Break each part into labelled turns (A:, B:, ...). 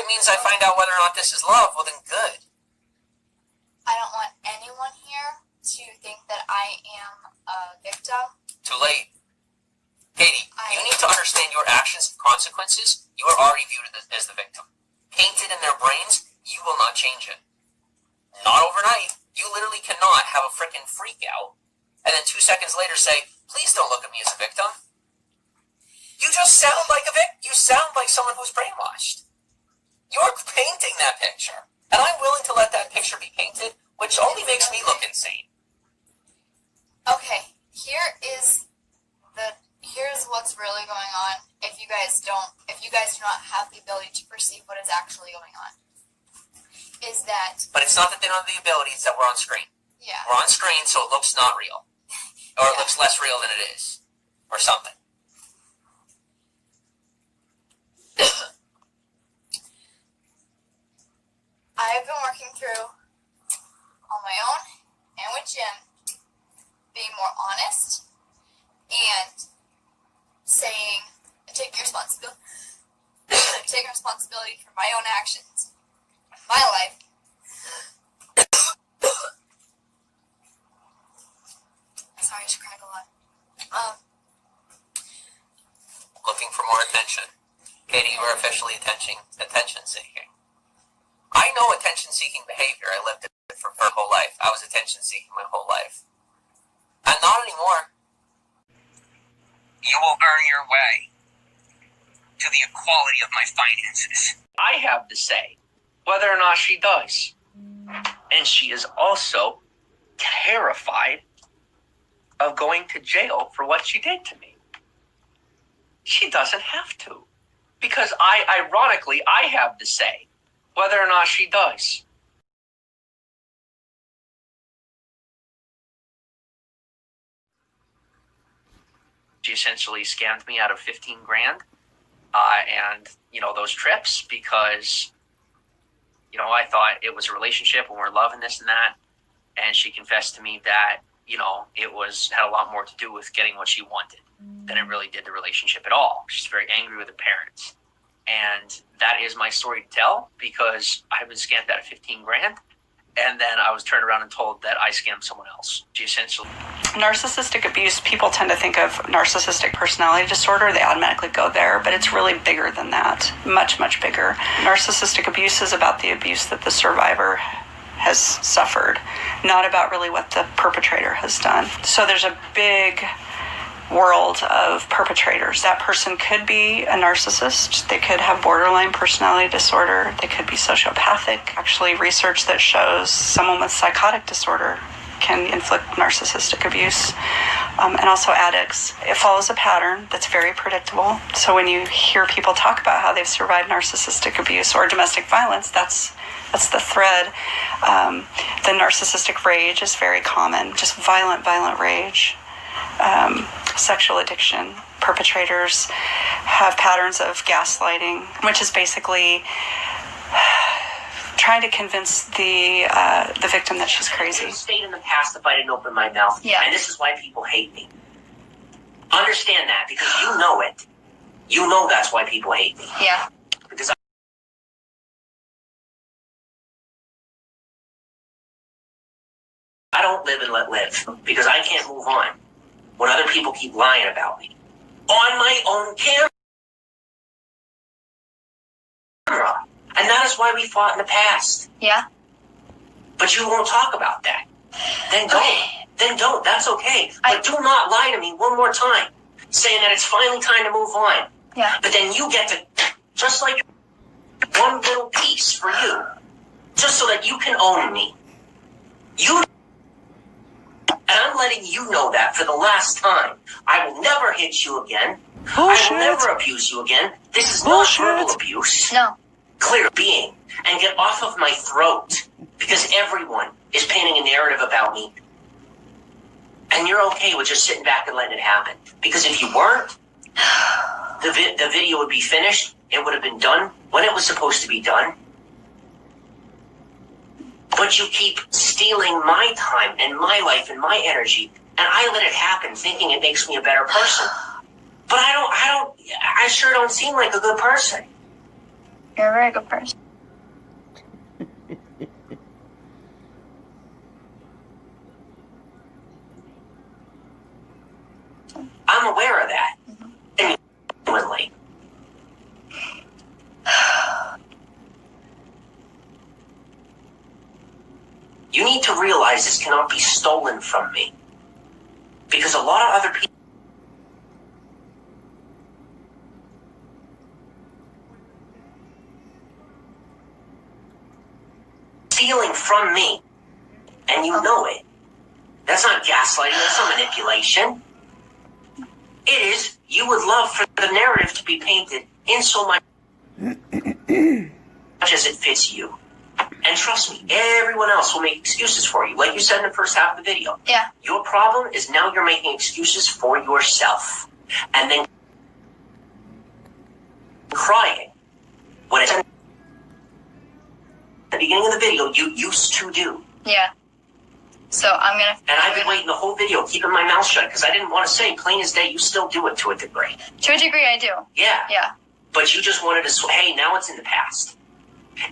A: it means I find out whether or not this is love, well then good.
B: I don't want anyone here to think that I am a victim.
A: Too late. Katie, you need to understand your actions and consequences. You are already viewed as the victim. Painted in their brains, you will not change it. Not overnight. You literally cannot have a frickin' freak out and then 2 seconds later say, please don't look at me as a victim. You just sound like a victim. You sound like someone who's brainwashed. You're painting that picture. And I'm willing to let that picture be painted, which only makes me look insane.
B: Okay, here's what's really going on if you guys do not have the ability to perceive what is actually going on. Is that...
A: But it's not that they don't have the ability, it's that we're on screen.
B: Yeah.
A: We're on screen, so it looks not real. Or it looks less real than it is. Or something.
B: I've been working through on my own and with Jim being more honest and saying, taking responsibility for my own actions, my life. Sorry, I just cried a lot.
A: Looking for more attention. Katie, you are officially attention seeking. I know attention-seeking behavior. I lived it for my whole life. I was attention-seeking my whole life. And not anymore. You will earn your way to the equality of my finances. I have to say whether or not she does. And she is also terrified of going to jail for what she did to me. She doesn't have to. Because ironically, I have to say whether or not she does. She essentially scammed me out of 15 grand. And, those trips because, I thought it was a relationship and we're loving this and that. And she confessed to me that, it had a lot more to do with getting what she wanted than it really did the relationship at all. She's very angry with her parents. And that is my story to tell because I've been scammed out of 15 grand. And then I was turned around and told that I scammed someone else. She essentially...
C: Narcissistic abuse, people tend to think of narcissistic personality disorder. They automatically go there, but it's really bigger than that. Much, much bigger. Narcissistic abuse is about the abuse that the survivor has suffered, not about really what the perpetrator has done. So there's a big world of perpetrators. That person could be a narcissist. They could have borderline personality disorder. They could be sociopathic. Actually, research that shows someone with psychotic disorder can inflict narcissistic abuse, and also addicts. It follows a pattern that's very predictable. So when you hear people talk about how they've survived narcissistic abuse or domestic violence, that's the thread. The narcissistic rage is very common, just violent rage. Sexual addiction. Perpetrators have patterns of gaslighting, which is basically trying to convince the victim that she's crazy.
A: I've stayed in the past if I didn't open my mouth, and this is why people hate me. Understand that because you know it. You know that's why people hate me.
B: Yeah.
A: Because I don't live and let live because I can't move on when other people keep lying about me on my own camera. And that is why we fought in the past.
B: Yeah.
A: But you won't talk about that. Then don't. Okay. Then don't. That's okay. But do not lie to me one more time, saying that it's finally time to move on.
B: Yeah.
A: But then you get to, just like one little piece for you, just so that you can own me. And I'm letting you know that for the last time. I will never hit you again. Bullshit. I will never abuse you again. This is not verbal abuse.
B: No.
A: Clear being. And get off of my throat. Because everyone is painting a narrative about me. And you're okay with just sitting back and letting it happen. Because if you weren't, the video would be finished. It would have been done when it was supposed to be done. But you keep stealing my time and my life and my energy, and I let it happen thinking it makes me a better person. But I sure don't seem like a good person.
B: You're a very good person.
A: aware of that. Genuinely. You need to realize this cannot be stolen from me. Because a lot of other people stealing from me. And you know it. That's not gaslighting, that's not manipulation. It is, you would love for the narrative to be painted in so much as it fits you. And trust me, everyone else will make excuses for you. Like you said in the first half of the video.
B: Yeah.
A: Your problem is now you're making excuses for yourself. And then crying. What it's at the beginning of the video, you used to do.
B: Yeah. So I'm gonna.
A: And I've been waiting the whole video, keeping my mouth shut, because I didn't want to say, plain as day, you still do it to a degree.
B: To a degree, I do.
A: Yeah.
B: Yeah.
A: But you just wanted to, hey, now it's in the past.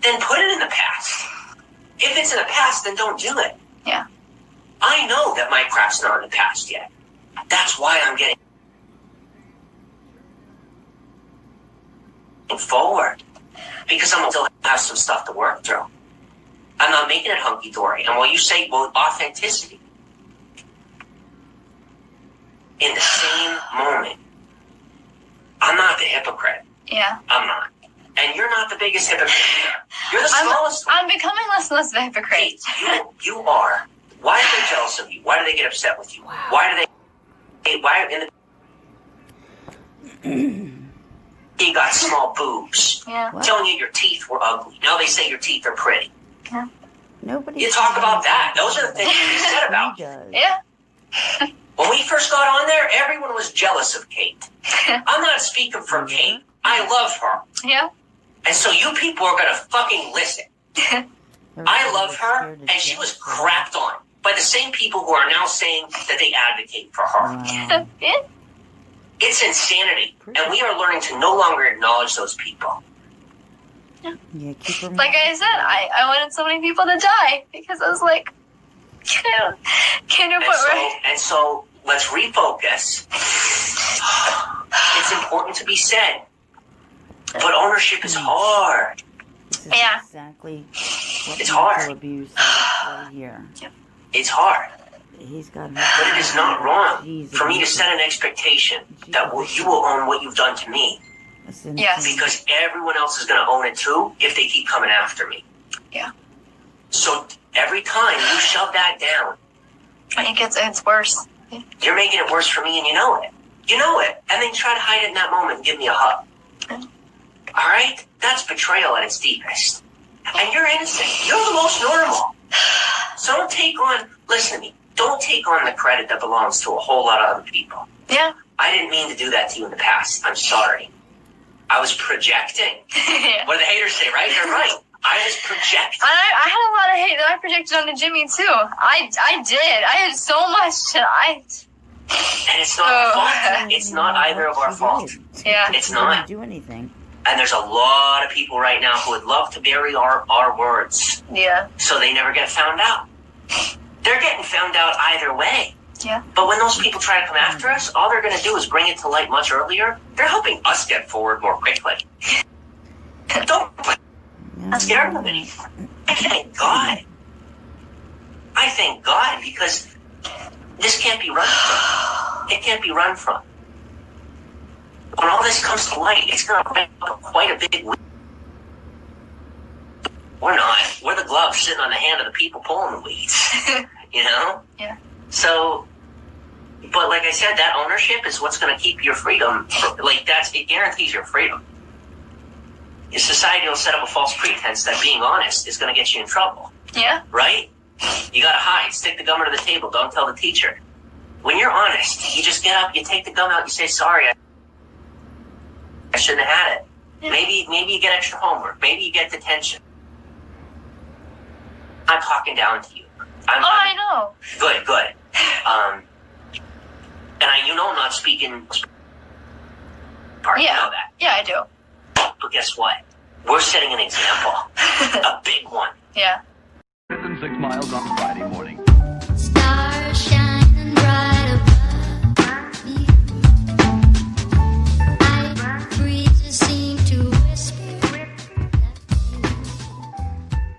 A: Then put it in the past. If it's in the past, then don't do it.
B: Yeah.
A: I know that my crap's not in the past yet. That's why I'm getting forward. Because I'm still have some stuff to work through. I'm not making it hunky-dory. And while you say, well, authenticity, in the same moment, I'm not the hypocrite.
B: Yeah.
A: I'm not. And you're not the biggest hypocrite either. You're the smallest one.
B: I'm becoming less and less of a hypocrite.
A: Hey, you are. Why are they jealous of you? Why do they get upset with you? Why do they... Why in the... You got small boobs.
B: Yeah.
A: Telling you your teeth were ugly. Now they say your teeth are pretty.
B: Yeah.
D: Nobody.
A: You talk about that. Those are the things they said about you.
B: Yeah.
A: When we first got on there, everyone was jealous of Kate. I'm not speaking for Kate. I love her.
B: Yeah.
A: And so you people are going to fucking listen. I love her, and she was crapped on by the same people who are now saying that they advocate for her.
D: Wow.
B: Yeah.
A: It's insanity. And we are learning to no longer acknowledge those people.
D: Yeah, keep her
B: Like I said, I wanted so many people to die because I was like, can't do it right.
A: And so let's refocus. It's important to be said. But ownership is hard.
D: This is
B: Yeah.
D: exactly what
A: It's
D: mental
A: hard.
D: abuse is right here.
A: It's hard.
D: He's got her.
A: But it is not wrong
D: Jesus.
A: for me to set an expectation that you will own what you've done to me.
D: Listen,
B: Yes.
A: Because everyone else is going to own it too if they keep coming after me.
B: Yeah.
A: So every time you shove that down,
B: It's worse.
A: you're making it worse for me and you know it. You know it. And then you try to hide it in that moment and give me a hug. All right? That's betrayal at its deepest. And you're innocent. You're the most normal. So don't take on, listen to me, don't take on the credit that belongs to a whole lot of other people.
B: Yeah.
A: I didn't mean to do that to you in the past. I'm sorry. I was projecting.
B: Yeah.
A: What do the haters say, right? They're right. I was projecting.
B: I had a lot of hate that I projected onto Jimmy too. I did. I had so much
A: And it's not our fault. It's not either of our fault.
B: Yeah.
A: It's
D: She
A: not.
D: didn't do anything.
A: And there's a lot of people right now who would love to bury our words
B: Yeah.
A: so they never get found out. They're getting found out either way.
B: Yeah.
A: But when those people try to come after us, all they're going to do is bring it to light much earlier. They're helping us get forward more quickly. Don't
D: Yeah,
A: scare them anymore. I thank God. I thank God because this can't be run from. It can't be run from. When all this comes to light, it's going to bring up quite a big weed. We're not. We're the gloves sitting on the hand of the people pulling the weeds. You know?
B: Yeah.
A: So, but like I said, that ownership is what's going to keep your freedom. Like, it guarantees your freedom. Your society will set up a false pretense that being honest is going to get you in trouble.
B: Yeah.
A: Right? You got to hide. Stick the gum under the table. Don't tell the teacher. When you're honest, you just get up, you take the gum out, you say, sorry, I shouldn't have had it.
B: Yeah.
A: Maybe you get extra homework. Maybe you get detention. I'm talking down to you.
B: I know.
A: Good. And you know I'm not speaking part.
B: Yeah.
A: You know that.
B: Yeah, I do.
A: But guess what? We're setting an example. A big one.
B: Yeah.
E: Within 6 miles on Friday morning.